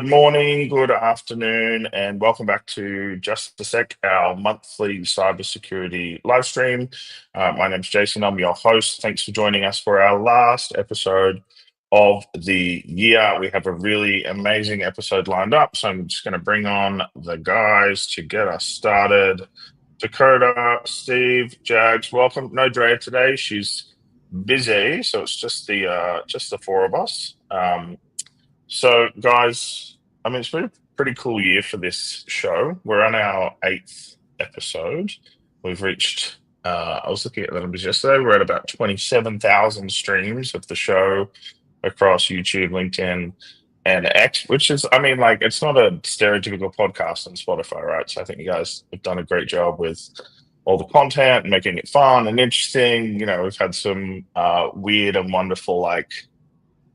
Good morning, good afternoon, and welcome back to Just a Sec, our monthly cybersecurity live stream. My name's Jason. I'm your host. Thanks for joining us for our last episode of the year. We have a really amazing episode lined up, so I'm just going to bring on the guys to get us started. Dakota, Steve, Jags, welcome. No Drea today. She's busy, so it's just the four of us. So, guys, I mean, it's been a pretty cool year for this show. We're on our 8th episode. We've reached, I was looking at the numbers yesterday, we're at about 27,000 streams of the show across YouTube, LinkedIn, and X, which is, I mean, like, it's not a stereotypical podcast on Spotify, right? So I think you guys have done a great job with all the content and making it fun and interesting. You know, we've had some weird and wonderful, like,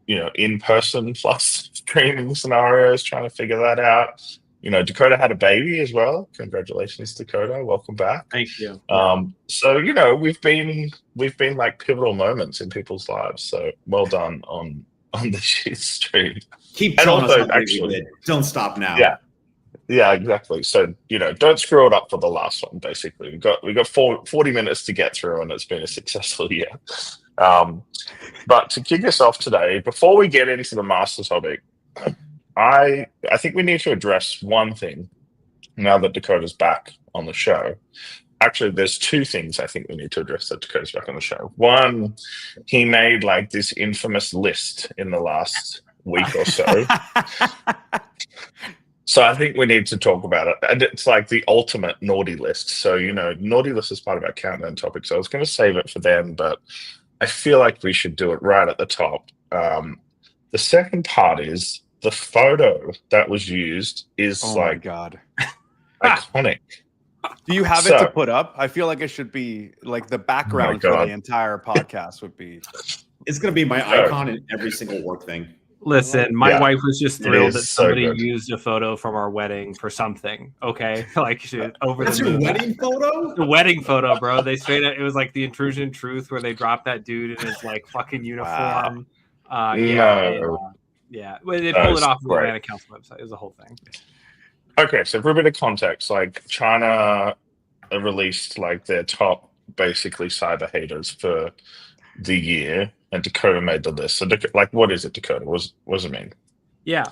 in-person plus streaming scenarios, trying to figure that out. Dakota had a baby as well. Congratulations, Dakota. Welcome back. Thank you. So, we've been like pivotal moments in people's lives. So well done on the stream. Keep telling us how big we did. Don't stop now. Yeah, exactly. So, don't screw it up for the last one, basically. We got 40 minutes to get through, and it's been a successful year. But to kick us off today, before we get into the master topic, I think we need to address one thing now that Dakota's back on the show. Actually, there's two things I think we need to address that Dakota's back on the show. One, he made like this infamous list in the last week or so. So I think we need to talk about it. And it's like the ultimate naughty list. So, naughty list is part of our countdown topic. So I was going to save it for them, but I feel like we should do it right at the top. The second part is the photo that was used is God, iconic. Do you have it to put up? I feel like it should be like the background for the entire podcast would be. It's going to be my icon in every single work thing. Listen, my wife was just thrilled that somebody used a photo from our wedding for something. Okay, like over That's the your wedding photo. The wedding photo, bro. They straight up. It was like the Intrusion in Truth, where they dropped that dude in his like fucking uniform. Wow. Yeah. Well, they pulled it off the Atlanta Council website. It was a whole thing. Okay, so for a bit of context, like China released like their top basically cyber haters for the year. And Dakota made the list. So, like, what is it, Dakota? What does it mean? Yeah,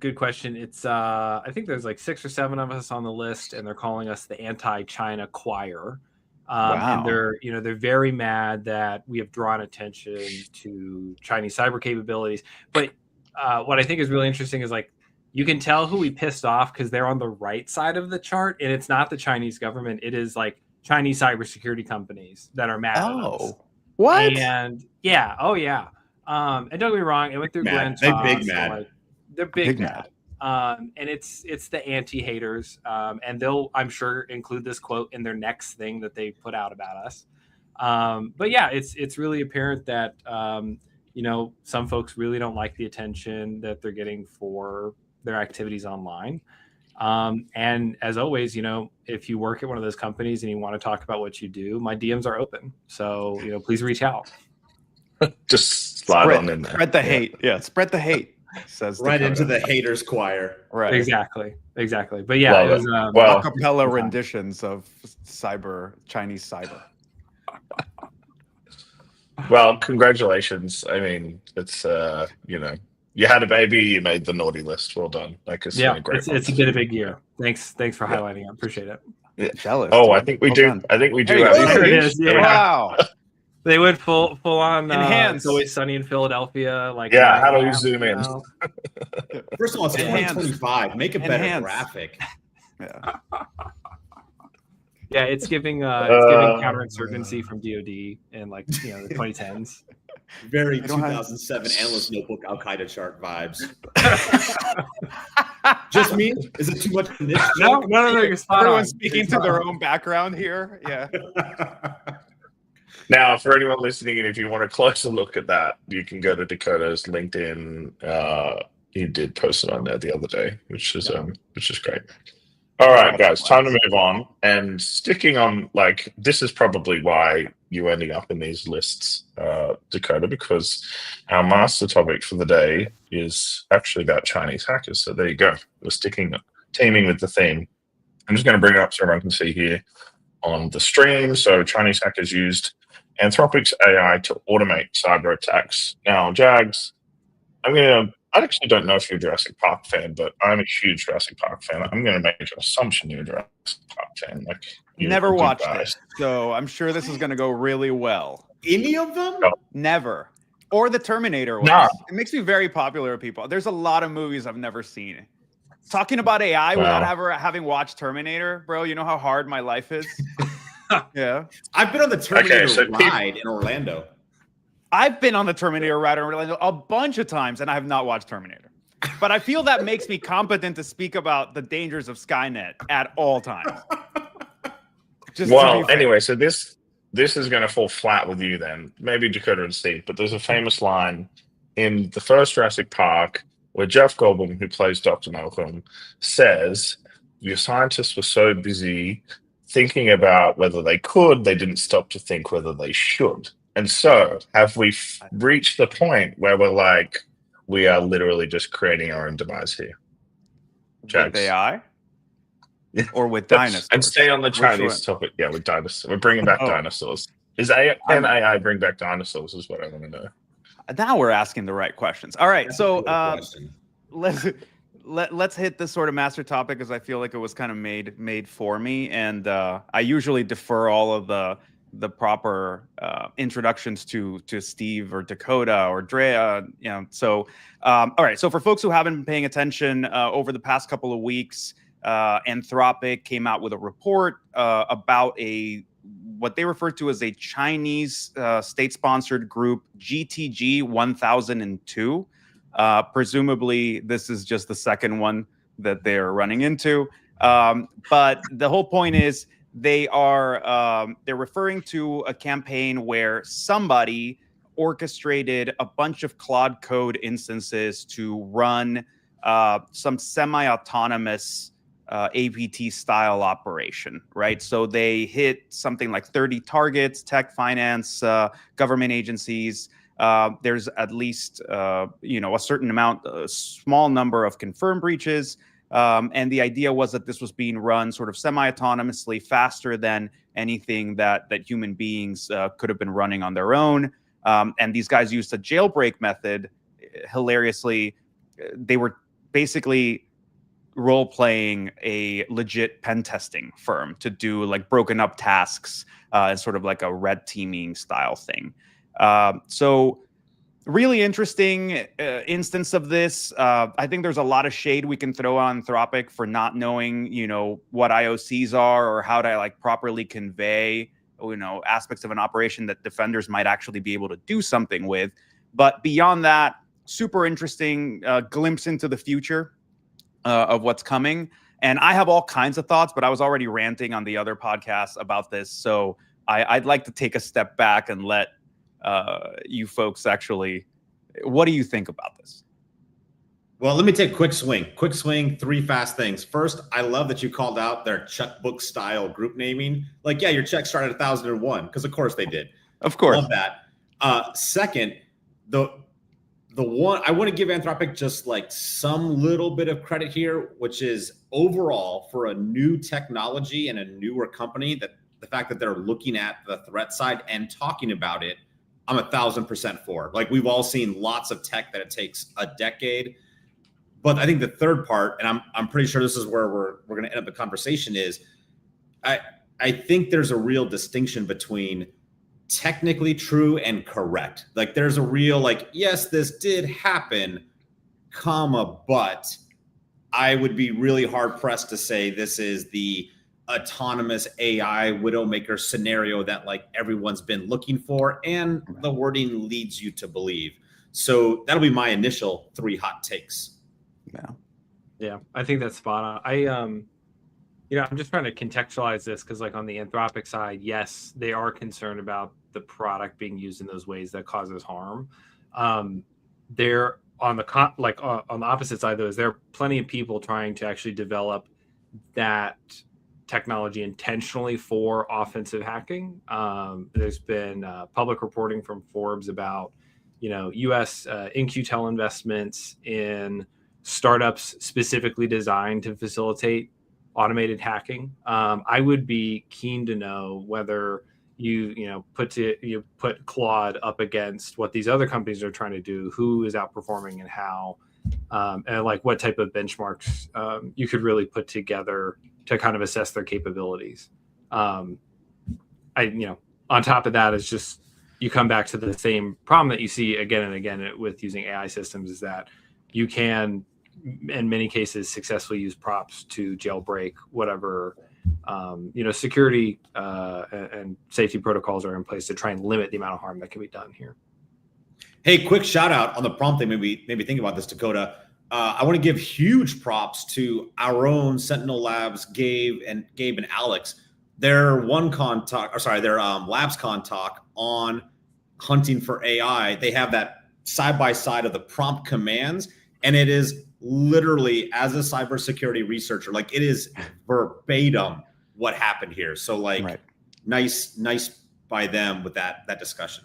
good question. It's I think there's like 6 or 7 of us on the list, and they're calling us the anti-China choir. Wow. And they're very mad that we have drawn attention to Chinese cyber capabilities. But what I think is really interesting is like you can tell who we pissed off because they're on the right side of the chart, and it's not the Chinese government. It is like Chinese cybersecurity companies that are mad at us. What? And and don't get me wrong, it went through Glenn. They're big mad. They're big mad. And it's the anti-haters. And they'll, I'm sure, include this quote in their next thing that they put out about us. But yeah, it's really apparent that some folks really don't like the attention that they're getting for their activities online. And as always, if you work at one of those companies and you want to talk about what you do, my DMs are open. So, please reach out. Just slide on in there. Spread the hate. Yeah, spread the hate. Says right Dakota. into the haters choir. Right. Exactly. But yeah, it was acapella renditions of Chinese cyber. Well, congratulations. I mean, it's you had a baby, you made the naughty list. Well done. Like it's been a great it's been a big year. Thanks for highlighting it. Appreciate it. Yeah. Jealous. Oh, dude. I think we do. Done. I think we do. There it is. Yeah. Wow. They went full on Enhance. It's Always Sunny in Philadelphia. Like how do we zoom in? First of all, it's 2025. Make a better graphic. Yeah. Yeah, it's giving counterinsurgency from DoD in like the 2010s. Very 2007 analyst notebook Al Qaeda chart vibes. Just me? Is it too much? No. You're spot on. Everyone's speaking to their own background here. Yeah. Now, for anyone listening, and if you want a closer look at that, you can go to Dakota's LinkedIn. He did post it on there the other day, which is great. All right, guys, time to move on. And sticking on, like, this is probably why you ending up in these lists, Dakota, because our master topic for the day is actually about Chinese hackers. So there you go. We're teaming with the theme. I'm just going to bring it up so everyone can see here on the stream. So Chinese hackers used Anthropic's AI to automate cyber attacks. Now, Jags, I actually don't know if you're a Jurassic Park fan, but I'm a huge Jurassic Park fan. I'm going to make an assumption you're a Jurassic Park fan. Like, never watched it, so I'm sure this is going to go really well. Any of them? No. Never. Or the Terminator ones. Nah. It makes me very popular with people. There's a lot of movies I've never seen. Talking about AI without ever having watched Terminator, bro, you know how hard my life is? Yeah. I've been on the Terminator ride in Orlando. I've been on the Terminator ride in Orlando a bunch of times, and I have not watched Terminator. But I feel that makes me competent to speak about the dangers of Skynet at all times. Anyway, so this is going to fall flat with you then. Maybe Dakota and Steve, but there's a famous line in the first Jurassic Park where Jeff Goldblum, who plays Dr. Malcolm, says, your scientists were so busy thinking about whether they didn't stop to think whether they should. And so have we reached the point where we're like, we are literally just creating our own demise here? Jags. With AI? Or with dinosaurs? And stay on the Chinese topic. Yeah, with dinosaurs. We're bringing back dinosaurs. Can AI bring back dinosaurs is what I want to know. Now we're asking the right questions. All right, so let's hit this sort of master topic because I feel like it was kind of made for me, and I usually defer all of the proper introductions to Steve or Dakota or Drea. So all right. So for folks who haven't been paying attention over the past couple of weeks, Anthropic came out with a report about what they refer to as a Chinese state-sponsored group, GTG 1002. Presumably, this is just the second one that they're running into. But the whole point is they're referring to a campaign where somebody orchestrated a bunch of Claude Code instances to run some semi-autonomous APT style operation, right? So they hit something like 30 targets, tech, finance, government agencies. There's at least a certain amount, a small number of confirmed breaches. And the idea was that this was being run sort of semi-autonomously, faster than anything that human beings could have been running on their own. And these guys used a jailbreak method. Hilariously, they were basically role-playing a legit pen testing firm to do like broken up tasks and sort of like a red teaming style thing. So really interesting instance of this. I think there's a lot of shade we can throw on Anthropic for not knowing, what IOCs are or how to like properly convey, aspects of an operation that defenders might actually be able to do something with. But beyond that, super interesting glimpse into the future of what's coming. And I have all kinds of thoughts, but I was already ranting on the other podcasts about this. So I'd like to take a step back and let you folks actually, what do you think about this? Well, let me take a quick swing, 3 fast things. First, I love that you called out their checkbook style group naming. Like, yeah, your check started at 1001 because of course they did. Of course. Love that. Second, the one I want to give Anthropic just like some little bit of credit here, which is overall for a new technology and a newer company, that the fact that they're looking at the threat side and talking about it, I'm 1000% for. Like, we've all seen lots of tech that it takes a decade. But I think the third part, and I'm pretty sure this is where we're going to end up the conversation, is I think there's a real distinction between technically true and correct. Like, there's a real, like, yes, this did happen, but I would be really hard pressed to say this is the autonomous AI Widowmaker scenario that like everyone's been looking for and the wording leads you to believe. So that'll be my initial 3 hot takes. Yeah, I think that's spot on. I'm just trying to contextualize this because, like, on the Anthropic side, yes, they are concerned about the product being used in those ways that causes harm. They're on the on the opposite side, though, is there are plenty of people trying to actually develop that technology intentionally for offensive hacking. There's been public reporting from Forbes about, U.S. In-Q-Tel investments in startups specifically designed to facilitate automated hacking. I would be keen to know whether you put Claude up against what these other companies are trying to do, who is outperforming and how, and like what type of benchmarks you could really put together to kind of assess their capabilities. On top of that is just, you come back to the same problem that you see again and again with using AI systems, is that you can, in many cases, successfully use props to jailbreak whatever security and safety protocols are in place to try and limit the amount of harm that can be done here. Hey, quick shout out on the prompt thing. Maybe think about this, Dakota. I want to give huge props to our own Sentinel Labs, Gabe and Alex. Their OneCon talk, or sorry, their LabsCon talk on hunting for AI. They have that side by side of the prompt commands, and it is literally, as a cybersecurity researcher, like it is verbatim what happened here. So like, nice by them with that discussion.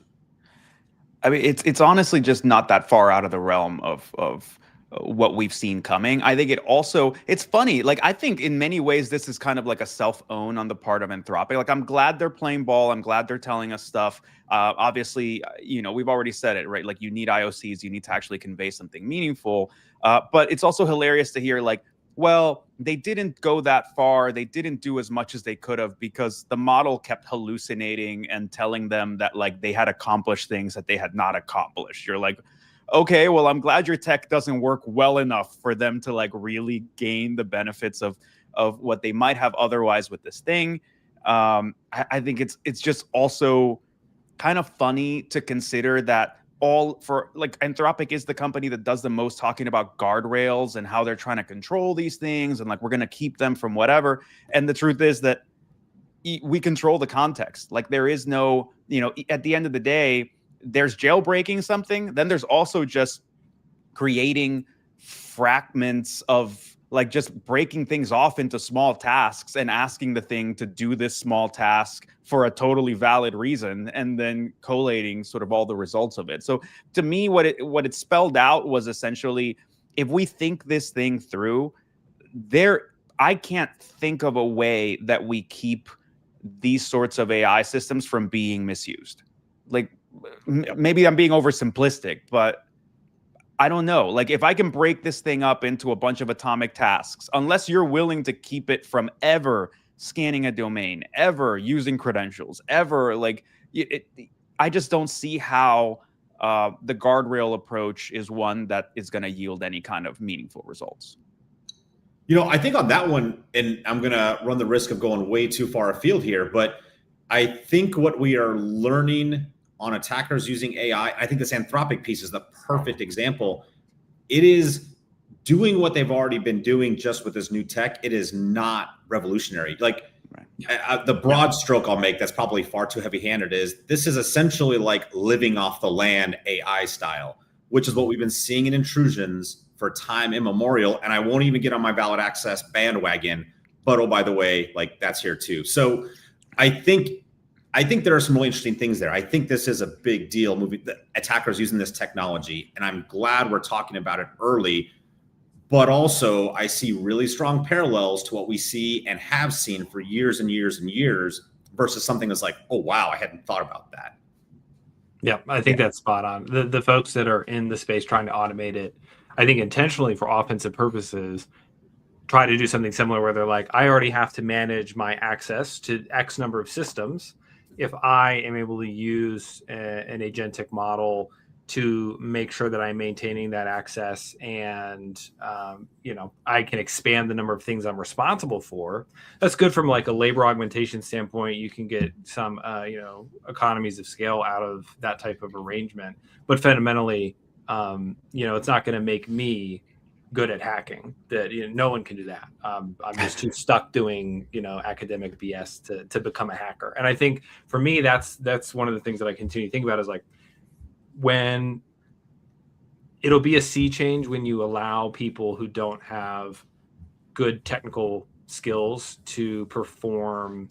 I mean, it's honestly just not that far out of the realm of what we've seen coming. I think it's funny. Like, I think in many ways, this is kind of like a self-own on the part of Anthropic. Like, I'm glad they're playing ball. I'm glad they're telling us stuff. Obviously, we've already said it, right? Like, you need IOCs. You need to actually convey something meaningful. But it's also hilarious to hear, like, well, they didn't go that far. They didn't do as much as they could have because the model kept hallucinating and telling them that, like, they had accomplished things that they had not accomplished. You're like, okay, well, I'm glad your tech doesn't work well enough for them to like really gain the benefits of what they might have otherwise with this thing. I think it's just also kind of funny to consider that Anthropic is the company that does the most talking about guardrails and how they're trying to control these things and like we're going to keep them from whatever. And the truth is that we control the context. Like there is no, at the end of the day, there's jailbreaking something, then there's also just creating fragments of like just breaking things off into small tasks and asking the thing to do this small task for a totally valid reason and then collating sort of all the results of it. So to me, what it spelled out was essentially, if we think this thing through, I can't think of a way that we keep these sorts of AI systems from being misused. Like, maybe I'm being oversimplistic, but I don't know. Like if I can break this thing up into a bunch of atomic tasks, unless you're willing to keep it from ever scanning a domain, ever using credentials, ever I just don't see how the guardrail approach is one that is going to yield any kind of meaningful results. I think on that one, and I'm going to run the risk of going way too far afield here, but I think what we are learning on attackers using AI, I think this Anthropic piece is the perfect example. It is doing what they've already been doing just with this new tech. It is not revolutionary. Like the broad stroke I'll make that's probably far too heavy-handed is this is essentially like living off the land AI style, which is what we've been seeing in intrusions for time immemorial. And I won't even get on my valid access bandwagon, but oh, by the way, like that's here too. So I think there are some really interesting things there. I think this is a big deal, moving the attackers using this technology, and I'm glad we're talking about it early. But also, I see really strong parallels to what we see and have seen for years and years and years versus something that's like, oh, wow, I hadn't thought about that. Yeah, I think that's spot on. The folks that are in the space trying to automate it, I think intentionally for offensive purposes, try to do something similar where they're like, I already have to manage my access to X number of systems. If I am able to use an agentic model to make sure that I'm maintaining that access and, I can expand the number of things I'm responsible for, that's good from like a labor augmentation standpoint. You can get some, economies of scale out of that type of arrangement. But fundamentally, it's not going to make me good at hacking. That no one can do that. I'm just too stuck doing academic BS to become a hacker. And I think for me that's one of the things that I continue to think about is like when it'll be a sea change when you allow people who don't have good technical skills to perform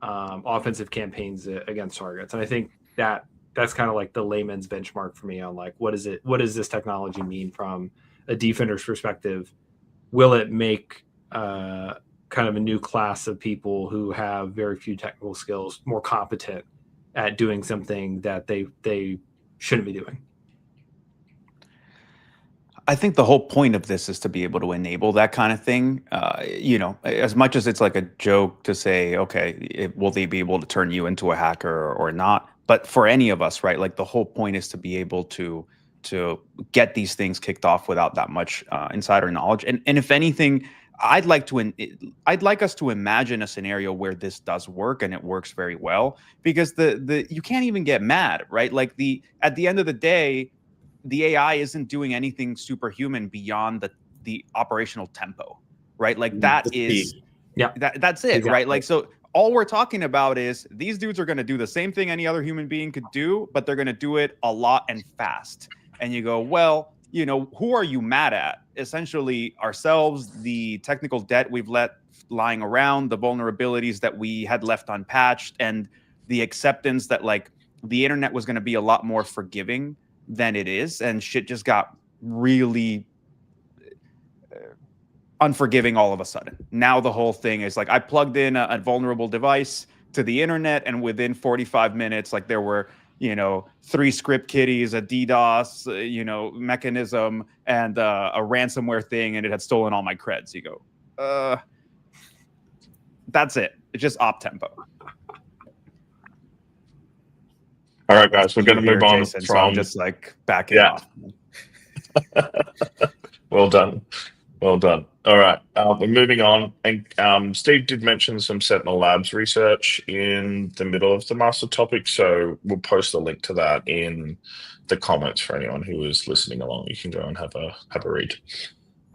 offensive campaigns against targets. And I think that's kind of like the layman's benchmark for me on like, what does this technology mean from a defender's perspective? Will it make kind of a new class of people who have very few technical skills more competent at doing something that they shouldn't be doing? I think the whole point of this is to be able to enable that kind of thing. As much as it's like a joke to say, okay, will they be able to turn you into a hacker or not? But for any of us, right, like the whole point is to be able to get these things kicked off without that much insider knowledge. And if anything, I'd like us to imagine a scenario where this does work and it works very well, because the you can't even get mad, right? Like at the end of the day, the AI isn't doing anything superhuman beyond the operational tempo, right? Like that's it, exactly. Right? Like, so all we're talking about is these dudes are going to do the same thing any other human being could do, but they're going to do it a lot and fast. And you go, well, who are you mad at? Essentially ourselves, the technical debt we've let lying around, the vulnerabilities that we had left unpatched, and the acceptance that like the internet was going to be a lot more forgiving than it is, and shit just got really unforgiving all of a sudden. Now the whole thing is like I plugged in a vulnerable device to the internet, and within 45 minutes, like there were 3 script kiddies, a DDoS mechanism, and a ransomware thing, and it had stolen all my creds. You go, that's it. It's just op tempo. All right, guys, we're going to move on Jason, so I'm just like backing off. Well done. All right, we're moving on. And Steve did mention some Sentinel Labs research in the middle of the master topic, so we'll post a link to that in the comments for anyone who is listening along. You can go and have a read.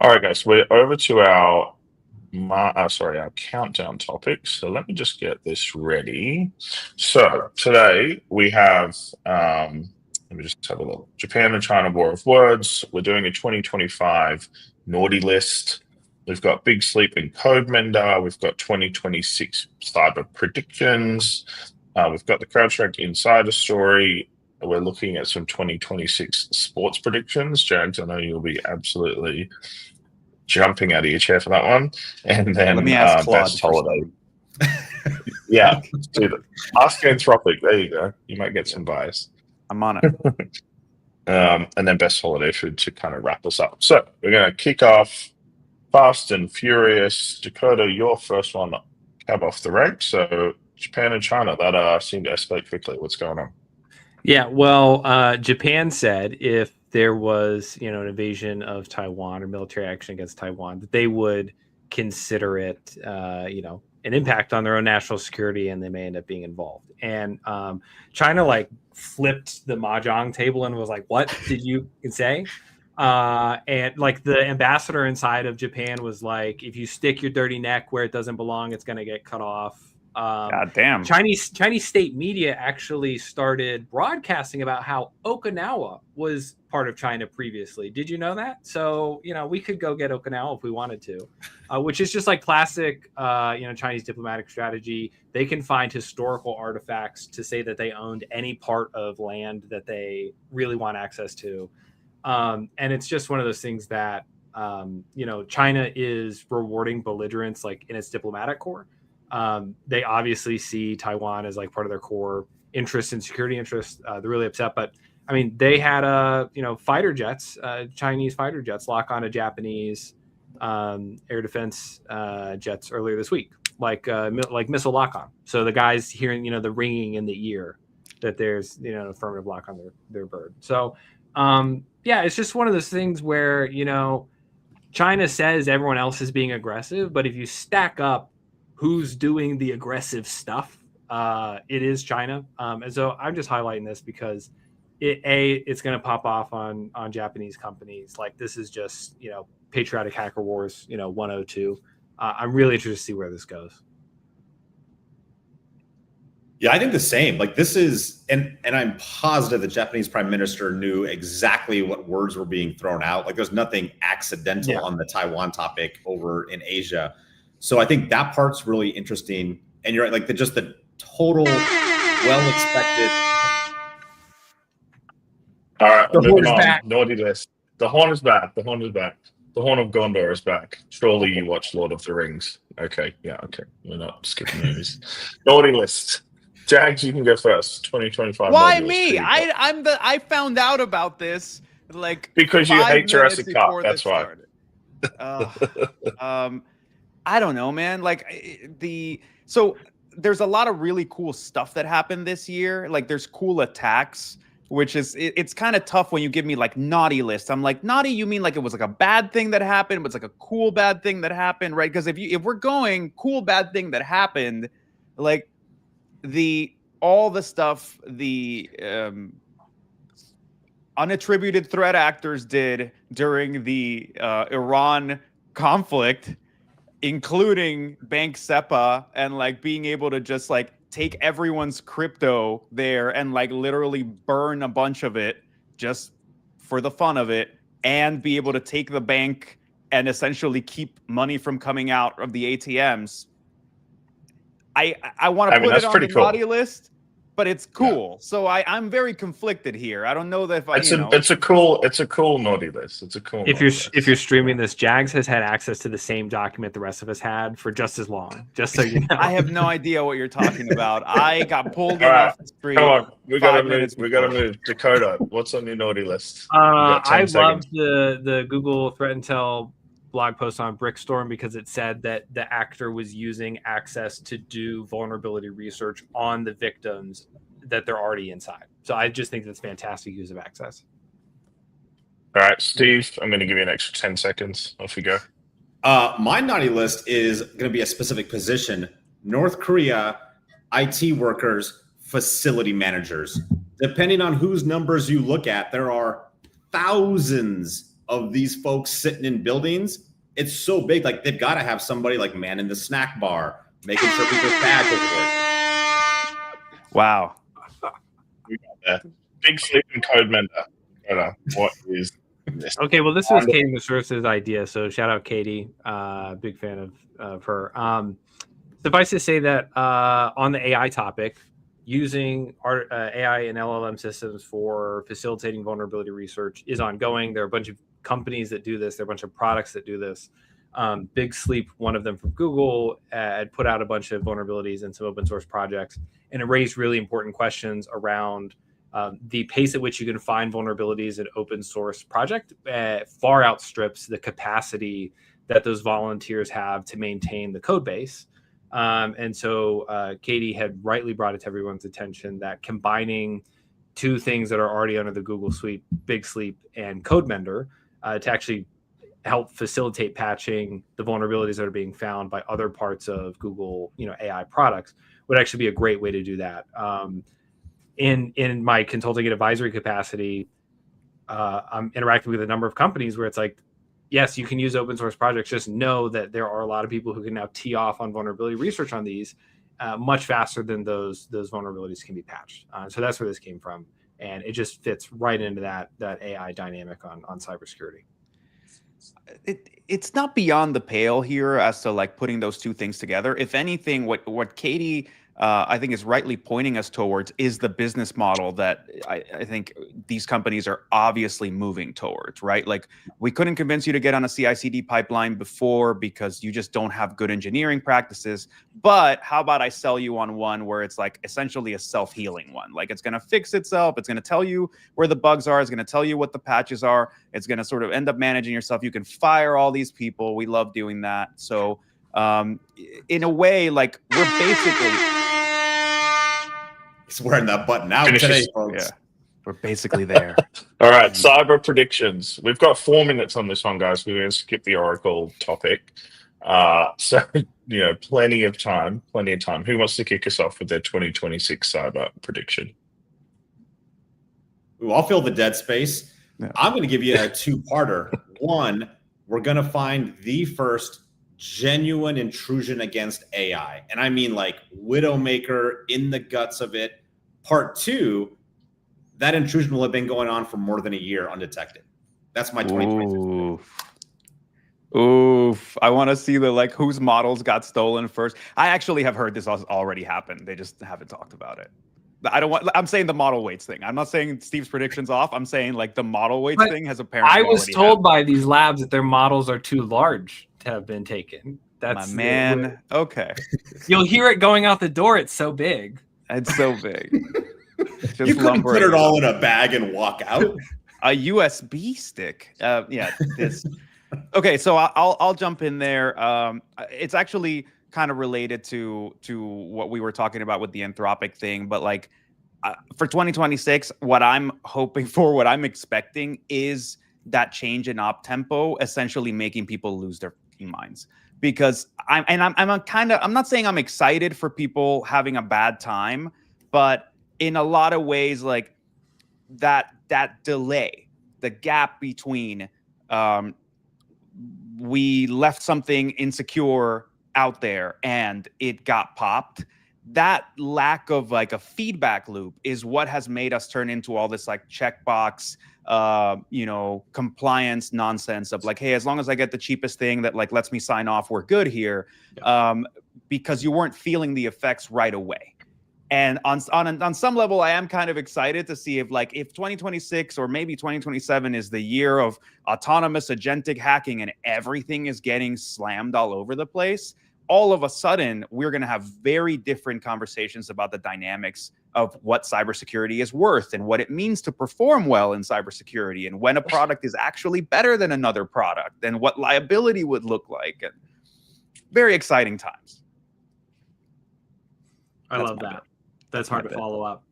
All right, guys, we're over to our countdown topics. So let me just get this ready. So today we have, let me just have a look. Japan and China War of Words. We're doing a 2025 naughty list. We've got Big Sleep and Codemender. We've got 2026 cyber predictions. We've got the CrowdStrike Insider Story. We're looking at some 2026 sports predictions. Jags, I know you'll be absolutely jumping out of your chair for that one. And then let me ask Claude best holiday. Yeah, do that. Ask Anthropic. There you go. You might get some bias. I'm on it. And then best holiday food to kind of wrap us up. So we're going to kick off Fast and Furious. Dakota, your first one cab off the rank. So Japan and China, that seemed to escalate quickly. What's going on? Yeah, well, Japan said if there was, an invasion of Taiwan or military action against Taiwan, that they would consider it, an impact on their own national security, and they may end up being involved. And China like flipped the mahjong table and was like, "What did you say?" And like the ambassador inside of Japan was like, "If you stick your dirty neck where it doesn't belong, it's going to get cut off." God damn. Chinese state media actually started broadcasting about how Okinawa was part of China previously. Did you know that? So, we could go get Okinawa if we wanted to, which is just like classic, Chinese diplomatic strategy. They can find historical artifacts to say that they owned any part of land that they really want access to. And it's just one of those things that, China is rewarding belligerents like in its diplomatic core. They obviously see Taiwan as like part of their core interests and security interests. They're really upset, but I mean, they had fighter jets, Chinese fighter jets lock on a Japanese air defense jets earlier this week, like missile lock on. So the guys hearing the ringing in the ear that there's an affirmative lock on their bird. So it's just one of those things where China says everyone else is being aggressive, but if you stack up who's doing the aggressive stuff, it is China. And so I'm just highlighting this because it's going to pop off on Japanese companies. Like this is just, patriotic hacker wars, 102. I'm really interested to see where this goes. Yeah, I think the same. Like this is, and I'm positive the Japanese prime minister knew exactly what words were being thrown out. Like there's nothing accidental on the Taiwan topic over in Asia. So I think that part's really interesting. And you're right, like just the total well-expected. All right, The moving horn is on. back. Naughty list. The horn is back. The horn is back. The horn of Gondor is back. Surely you watch Lord of the Rings. Okay, yeah, okay. We're not skipping movies. Naughty list. Jags, you can go first. 2025 Why naughty list. me? Who you got? I found out about this like Because you 5 hate minutes Jurassic Park. before That's this why. started. I don't know, man. Like so there's a lot of really cool stuff that happened this year. Like there's cool attacks, which is it's kind of tough when you give me like naughty list. I'm like, naughty, you mean like it was like a bad thing that happened, but it's like a cool bad thing that happened, right? Because if we're going cool bad thing that happened, like all the stuff the unattributed threat actors did during the Iran conflict, including Bank SEPA, and like being able to just like take everyone's crypto there and like literally burn a bunch of it just for the fun of it, and be able to take the bank and essentially keep money from coming out of the ATMs. I want to put that's it on pretty the cool. naughty list, but it's cool. Yeah. So I'm very conflicted here. I don't know that if it's a cool naughty list. It's a cool. If you're streaming this, Jags has had access to the same document the rest of us had for just as long. Just so you know. I have no idea what you're talking about. I got pulled in right. off the street. Come on, we gotta move. We gotta move. Dakota, what's on your naughty list? I love the Google Threat Intel blog post on Brickstorm because it said that the actor was using access to do vulnerability research on the victims that they're already inside. So I just think that's fantastic use of access. All right, Steve, I'm going to give you an extra 10 seconds. Off you go. My naughty list is going to be a specific position. North Korea, IT workers, facility managers. Depending on whose numbers you look at, there are thousands of these folks sitting in buildings. It's so big, like they've got to have somebody like manning the snack bar, making sure people's badges work. Wow. We got that. Big sleeping code mender. What is this? Okay, well, this was Katie Masurus's idea, so shout out Katie. Big fan of her. Suffice to say that on the AI topic, using AI and LLM systems for facilitating vulnerability research is ongoing. There are a bunch of companies that do this. There are a bunch of products that do this. Big Sleep, one of them from Google, had put out a bunch of vulnerabilities in some open source projects, and it raised really important questions around the pace at which you can find vulnerabilities in open source project far outstrips the capacity that those volunteers have to maintain the code base. And so Katie had rightly brought it to everyone's attention that combining two things that are already under the Google suite, Big Sleep and CodeMender, to actually help facilitate patching the vulnerabilities that are being found by other parts of Google, AI products would actually be a great way to do that. In my consulting and advisory capacity, I'm interacting with a number of companies where it's like, yes, you can use open source projects. Just know that there are a lot of people who can now tee off on vulnerability research on these much faster than those vulnerabilities can be patched. So that's where this came from, and it just fits right into that AI dynamic on cybersecurity. It's not beyond the pale here as to like putting those two things together. If anything, what Katie I think is rightly pointing us towards is the business model that I think these companies are obviously moving towards, right? Like we couldn't convince you to get on a CI/CD pipeline before because you just don't have good engineering practices. But how about I sell you on one where it's like essentially a self-healing one? Like it's going to fix itself. It's going to tell you where the bugs are. It's going to tell you what the patches are. It's going to sort of end up managing yourself. You can fire all these people. We love doing that. So in a way, like we're basically... He's wearing that button out today, folks. Yeah, we're basically there. All right, cyber predictions. We've got 4 minutes on this one, guys. We're going to skip the Oracle topic. So, plenty of time. Who wants to kick us off with their 2026 cyber prediction? Ooh, I'll fill the dead space. Yeah. I'm going to give you a two-parter. One, we're going to find the first genuine intrusion against AI. And I mean like Widowmaker in the guts of it. Part two, that intrusion will have been going on for more than a year undetected. That's my 2026. Oof. I want to see the like whose models got stolen first. I actually have heard this already happened. They just haven't talked about it. I'm saying the model weights thing. I'm not saying Steve's prediction's off. I'm saying like the model weights But thing has apparently I was already told happened. by these labs that their models are too large to have been taken. That's My man. Okay. You'll hear it going out the door. It's so big. It's so big. Just You couldn't put it lumbering all in a bag and walk out. a USB stick. Yeah. This. Okay, so I'll jump in there. It's actually kind of related to what we were talking about with the Anthropic thing, but like for 2026, what I'm hoping for, what I'm expecting is that change in op tempo, essentially making people lose their minds. Because I'm not saying I'm excited for people having a bad time, but in a lot of ways, like that delay, the gap between we left something insecure out there and it got popped. That lack of like a feedback loop is what has made us turn into all this like checkbox, compliance nonsense of like, hey, as long as I get the cheapest thing that like lets me sign off, we're good here. Because you weren't feeling the effects right away. And on some level, I am kind of excited to see if 2026 or maybe 2027 is the year of autonomous agentic hacking and everything is getting slammed all over the place. All of a sudden, we're going to have very different conversations about the dynamics of what cybersecurity is worth and what it means to perform well in cybersecurity and when a product is actually better than another product and what liability would look like. And very exciting times. I love that. That's hard to follow up.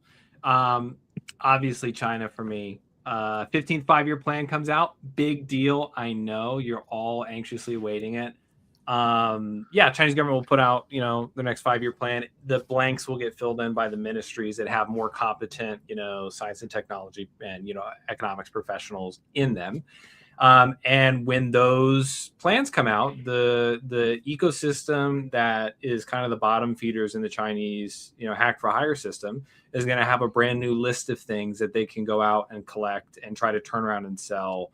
Obviously, China for me. 15th five-year plan comes out. Big deal. I know you're all anxiously awaiting it. Chinese government will put out, the next 5-year plan. The blanks will get filled in by the ministries that have more competent, science and technology and, economics professionals in them. And when those plans come out, the ecosystem that is kind of the bottom feeders in the Chinese, hack for hire system is going to have a brand new list of things that they can go out and collect and try to turn around and sell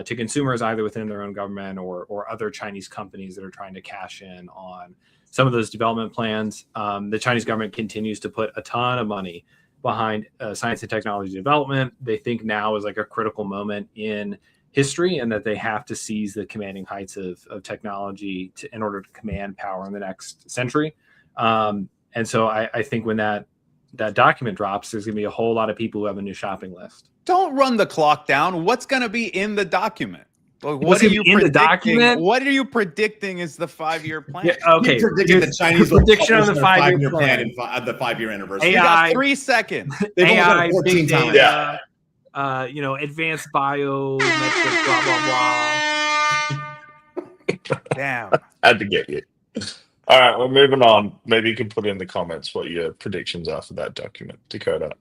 to consumers either within their own government or other Chinese companies that are trying to cash in on some of those development plans. The Chinese government continues to put a ton of money behind science and technology development. They think now is like a critical moment in history and that they have to seize the commanding heights of technology in order to command power in the next century. And so I think when that document drops, there's going to be a whole lot of people who have a new shopping list. Don't run the clock down. What's going to be in the document? What are you in the document? What are you predicting is the 5-year plan? Yeah, okay, you predicted the Chinese prediction on the 5-year plan and the 5-year anniversary. You got 3 seconds. They've only done AI, it 14 big times. data, advanced biometrics, blah, blah, blah. Damn. Had to get you. All right, we're moving on. Maybe you can put in the comments what your predictions are for that document, Dakota.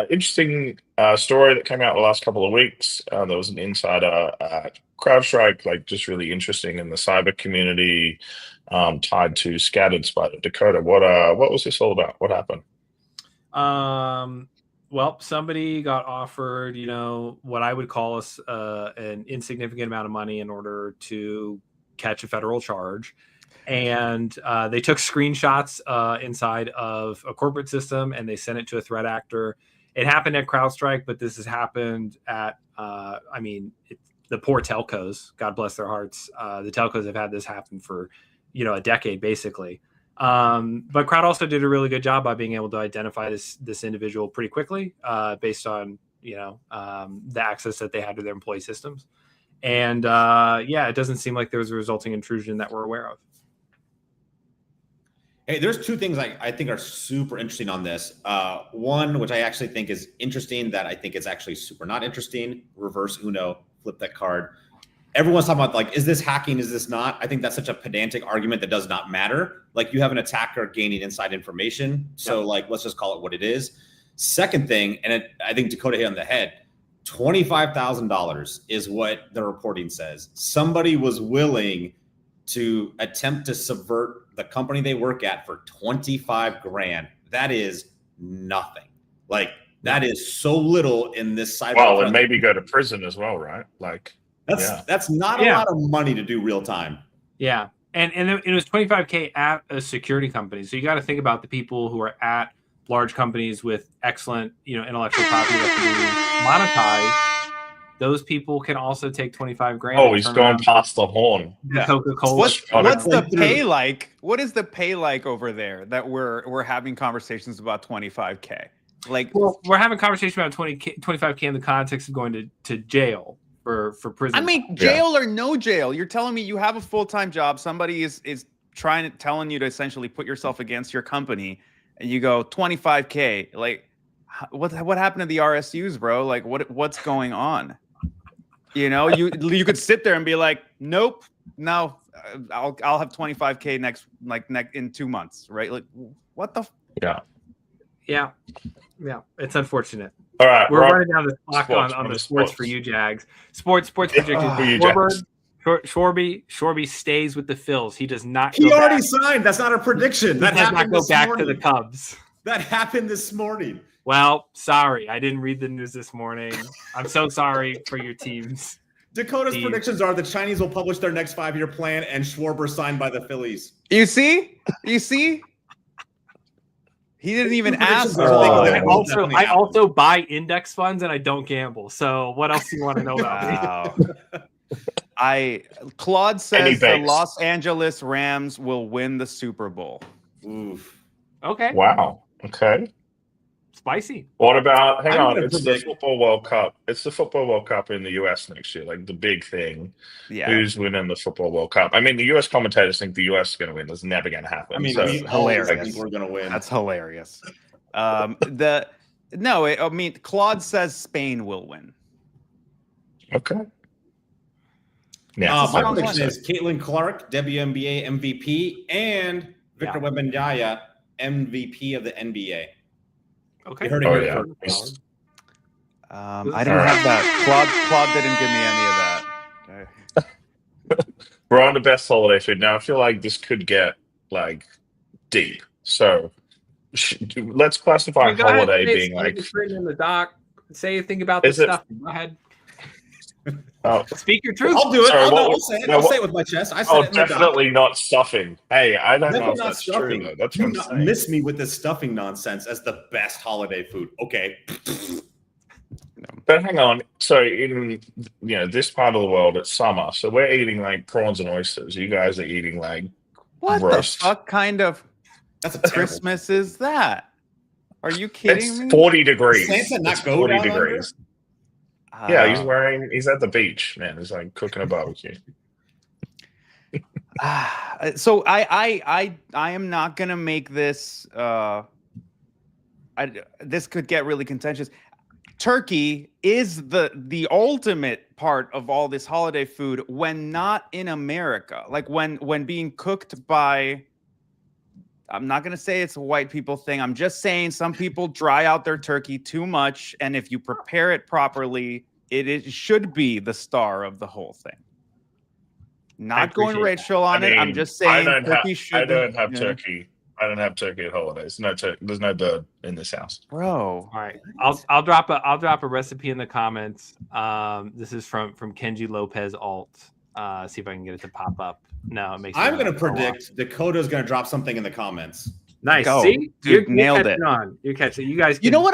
Interesting story that came out the last couple of weeks. There was an insider at CrowdStrike, like just really interesting in the cyber community, tied to Scattered Spider. Dakota, what was this all about? What happened? Well, somebody got offered, what I would call an insignificant amount of money in order to catch a federal charge. And they took screenshots inside of a corporate system and they sent it to a threat actor. It happened at CrowdStrike, but this has happened at, the poor telcos, God bless their hearts. The telcos have had this happen for, a decade, basically. But Crowd also did a really good job by being able to identify this individual pretty quickly based on, the access that they had to their employee systems. And it doesn't seem like there was a resulting intrusion that we're aware of. Hey, there's 2 things I think are super interesting on this. One, which I actually think is interesting, that I think is actually super not interesting. Reverse Uno, flip that card. Everyone's talking about like, is this hacking? Is this not? I think that's such a pedantic argument that does not matter. Like you have an attacker gaining inside information. So let's just call it what it is. Second thing, and I think Dakota hit on the head, $25,000 is what the reporting says. Somebody was willing to attempt to subvert the company they work at for 25 grand. That is nothing. Like that is so little in this cyber. Well, and maybe go to prison as well, right? Like That's not a lot of money to do real time. Yeah. And it was $25K at a security company. So you got to think about the people who are at large companies with excellent, intellectual property that can be monetized. Those people can also take 25 grand. Oh, he's going past the horn. Yeah. Coca-Cola. What's the pay like? What is the pay like over there that we're having conversations about 25K? Like, well, we're having a conversation about 25K in the context of going to jail for prison. I mean, jail or no jail. You're telling me you have a full-time job. Somebody is telling you to essentially put yourself against your company, and you go 25K. Like, what happened to the RSUs, bro? Like, what's going on? You could sit there and be like, nope, no, I'll have 25K in 2 months, right? Like, what the? Yeah. It's unfortunate. All right, we're running down the clock on the sports for you, Jags. Sports predictions. Shorby stays with the Phils. He does not. He already signed. That's not a prediction. That does not go back to the Cubs. That happened this morning. Well, sorry, I didn't read the news this morning. I'm so sorry for your teams. Dakota's predictions are the Chinese will publish their next 5-year plan, and Schwarber signed by the Phillies. You see? He didn't even ask. I also buy index funds and I don't gamble. So what else do you want to know about me? Claude says the Los Angeles Rams will win the Super Bowl. Oof. Okay. Wow. Okay. Spicy. What about? Hang on. It's the Football World Cup. It's the Football World Cup in the US next year. Like the big thing. Yeah. Who's winning the Football World Cup? I mean, the US commentators think the US is going to win. That's never going to happen. I mean, so, hilarious. Think we're going to win. That's hilarious. Claude says Spain will win. Okay. Yeah. My prediction is Caitlin Clark, WNBA MVP, and Victor Wembanyama, MVP of the NBA. Okay. You heard it here first. I didn't have that. Claude didn't give me any of that. Okay. We're on the best holiday food now. I feel like this could get deep. So let's classify holiday being written in the doc. Say anything about this stuff. Go ahead. Speak your truth. I'll do it. I'll say it. I'll say it with my chest. I said it in the definitely not stuffing. Hey, I don't know if that's stuffing. true though. That's what I'm saying. Miss me with this stuffing nonsense as the best holiday food. Okay. But hang on. So in this part of the world, it's summer. So we're eating prawns and oysters. You guys are eating what roast. The fuck kind of Christmas is that? Are you kidding me? 40 degrees. Santa not it's go 40 down degrees. Yeah, he's at the beach, man. He's cooking a barbecue. So I am not gonna make this. This could get really contentious. Turkey is the ultimate part of all this holiday food when not in America. Like when being cooked by. I'm not going to say it's a white people thing. I'm just saying some people dry out their turkey too much. And if you prepare it properly, it should be the star of the whole thing. Not going racial on it. I'm just saying turkey should I don't have turkey. I don't have turkey at holidays. There's no bird in this house. Bro. All right. I'll drop a recipe in the comments. This is from Kenji Lopez Alt. See if I can get it to pop up. No, it makes. I'm going to predict Dakota's going to drop something in the comments. Nice. Go. See, dude, nailed it. You're catching. You guys. You know what?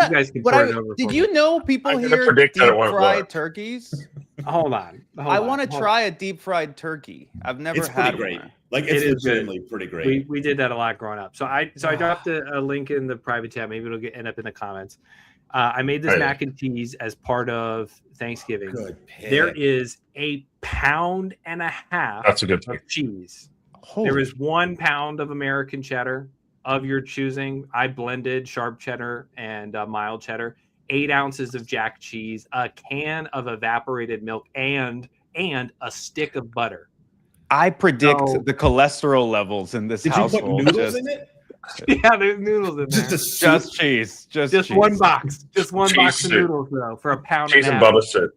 Did you know people here deep fried turkeys? Hold on. I want to try a deep fried turkey. I've never had great. One. It's legitimately pretty great. We did that a lot growing up. So I dropped a link in the private tab. Maybe it'll end up in the comments. I made this mac and cheese as part of Thanksgiving. Good pick. There is 1.5 pounds That's a good of cheese. There is 1 pound of American cheddar of your choosing. I blended sharp cheddar and mild cheddar. 8 ounces of jack cheese, a can of evaporated milk, and a stick of butter. I predict the cholesterol levels in this household. Did you put noodles in it? Yeah, there's noodles in there. Just cheese. Just cheese. One box. Just one box of noodles, though, for £1.5 pound. Cheese and butter soup.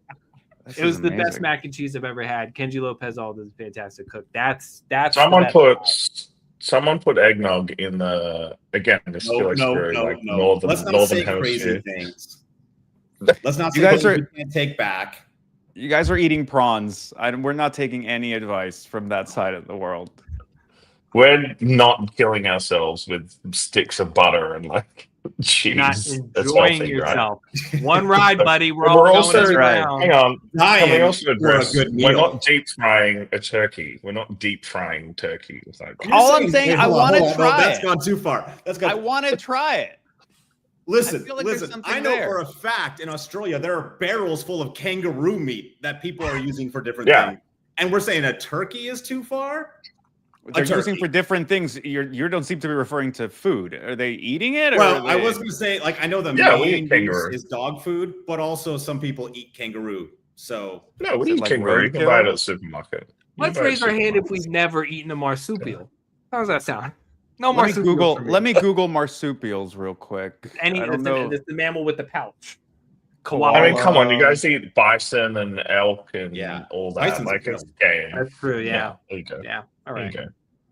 It was the best mac and cheese I've ever had. Kenji Lopez Alt is a fantastic cook. That's Someone put eggnog in the northern Let's not say hemisphere. crazy things. Let's not say you guys you can't take back. You guys are eating prawns. We're not taking any advice from that side of the world. We're not killing ourselves with sticks of butter and like You're not cheese. That's enjoying healthy, yourself. One ride, buddy. We're But all we're going also, this right. round. hang on. Can we Dying also for a address good we're meal. not deep frying a turkey. We're not deep frying turkey. It's like, All I'm saying, wait, I hold on, wanna hold on. No, try that's it. gone too far. That's I gone. want to try it. Listen, I feel like there's listen. something I know there. for a fact in Australia there are barrels full of kangaroo meat that people are using for different Yeah. things. And we're saying a turkey is too far? They're A using turkey. for different things. You don't seem to be referring to food. Are they eating it? Or Well, are I they... was going to say, like, I know the Yeah, we main eat use kangaroo. is dog food, but also some people eat kangaroo. So no, we Is it eat like kangaroo. You can buy it roadkill? at the supermarket. Let's raise our hand if we've never eaten a marsupial. How does that sound? No Let me marsupials. Google. for me. Let me Google marsupials real quick. Any. I don't know. It's the mammal with the pouch. Koala. I mean, come on, you guys eat bison and elk and Yeah. all that. Bison's Like, real. it's game. That's true. Yeah. There you go. Yeah. All There you right. go.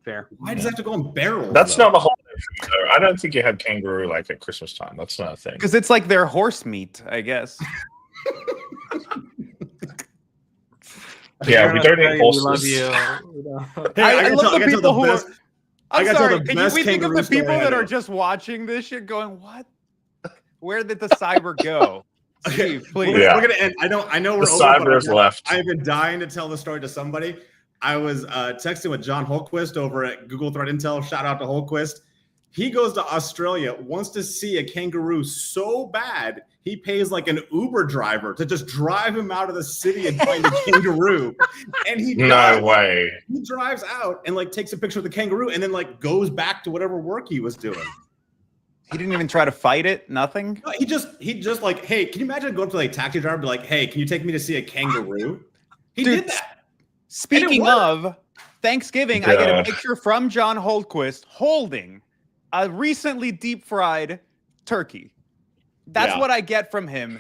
Fair. why does it have to go in barrels? That's though? not a holiday food, though. I don't think you had kangaroo like at Christmas time. That's not a thing. Because it's like their horse meat, I guess. Yeah, we don't eat We horses. love you. Hey, I gotta love tell- the I gotta tell people who best- are. I I'm gotta tell sorry. the Can best we think of the kangaroo story people I that are know. just watching this shit, going, "What? Where did the cyber go?" Okay, Steve, please. Yeah. We're gonna end. I know we're The over, but cyber is left. I've been dying to tell the story to somebody. I was texting with John Holquist over at Google Threat Intel. Shout out to Holquist. He goes to Australia, wants to see a kangaroo so bad, he pays like an Uber driver to just drive him out of the city and find a kangaroo. And he No does. way. He drives out and like takes a picture of the kangaroo and then like goes back to whatever work he was doing. He didn't even try to fight it. Nothing. No, he just like, hey, can you imagine going up to like a taxi driver and be like, hey, can you take me to see a kangaroo? He Dude, did that. Speaking of Thanksgiving, I get a Yeah. picture from John Holquist holding a recently deep fried turkey. That's Yeah. what I get from him.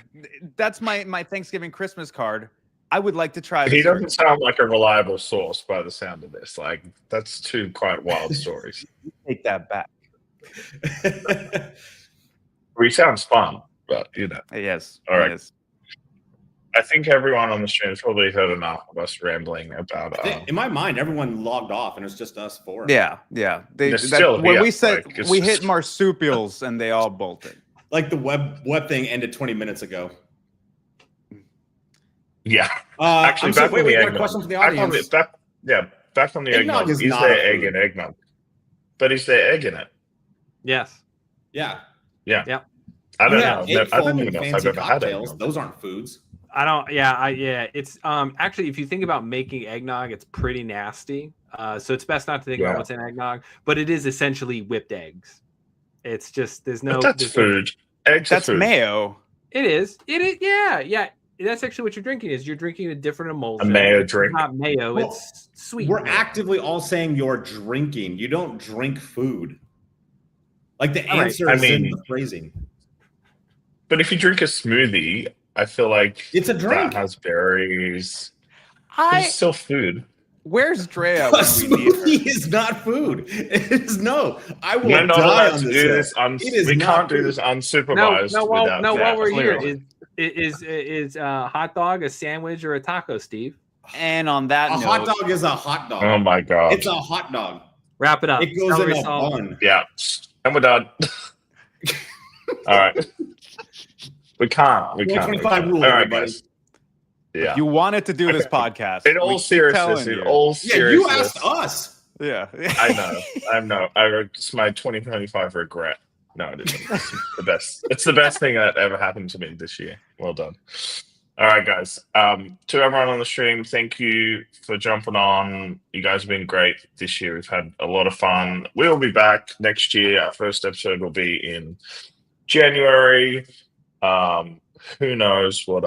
That's my Thanksgiving Christmas card. I would like to try He this. doesn't sound like a reliable source by the sound of this. Like, that's two quite wild stories. Take that back. He sounds fun, but you know. Yes. All right. Yes. I think everyone on the stream has probably heard enough of us rambling about. In my mind, everyone logged off and it's just us four. Yeah. Yeah. They're still when here, we said like, it's we just- hit marsupials and they all bolted. Like the web thing ended 20 minutes ago. Yeah, Actually, back wait, on we the got a eggnog. question from the Back on audience. back on the Eggnog eggnog. is Is not there a egg food. in eggnog? But is there egg in it? Yes. Yeah. Yeah. Yeah. I don't Yeah, know. egg I don't foam even and know if I've fancy ever had cocktails. eggnog. Those aren't foods. I don't. Yeah. It's actually, if you think about making eggnog, it's pretty nasty. So it's best not to think Yeah. about what's in eggnog. But it is essentially whipped eggs. It's just there's no. But that's food. Eggs are That's food. mayo. It is. It is. Yeah. That's actually what you're drinking. Is you're drinking a different emulsion. A mayo It's drink. not mayo. Well, It's sweet. We're mayo. actively all saying you're drinking. You don't drink food. Like the All right. answer I is in mean- the phrasing. But if you drink a smoothie, I feel like It's a drink. that has berries. It's still food. Where's Drea A when we need her? smoothie is not food. It is no. I will We're not die allowed on to this. do hill. this. It is We not can't do food. this unsupervised. No. While without we're here, clearly. is a hot dog a sandwich or a taco, Steve? And on that A note, hot dog is a hot dog. Oh my god. It's a hot dog. Wrap it up. It goes in Celery a salt. bun. Yeah, and we're done. All right. We can't. 125 rule, All right, everybody. guys. Yeah. you wanted to do this podcast. In We all keep seriousness, telling in you. all Yeah, seriousness. you asked us. Yeah. I know. It's my 2025 regret. No, it isn't. It's the best. It's the best thing that ever happened to me this year. Well done. All right, guys. To everyone on the stream, thank you for jumping on. You guys have been great this year. We've had a lot of fun. We'll be back next year. Our first episode will be in January. Who knows what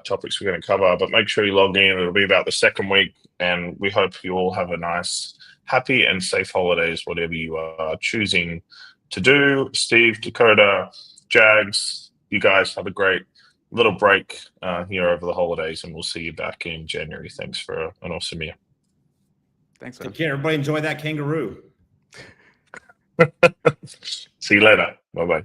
topics we're going to cover, but make sure you log in. It'll be about the second week, and we hope you all have a nice, happy, and safe holidays, whatever you are choosing to do. Steve, Dakota, Jags, you guys have a great little break here over the holidays, and we'll see you back in January. Thanks for an awesome year. Thanks, man. Take care. Everybody enjoy that kangaroo. See you later. Bye-bye.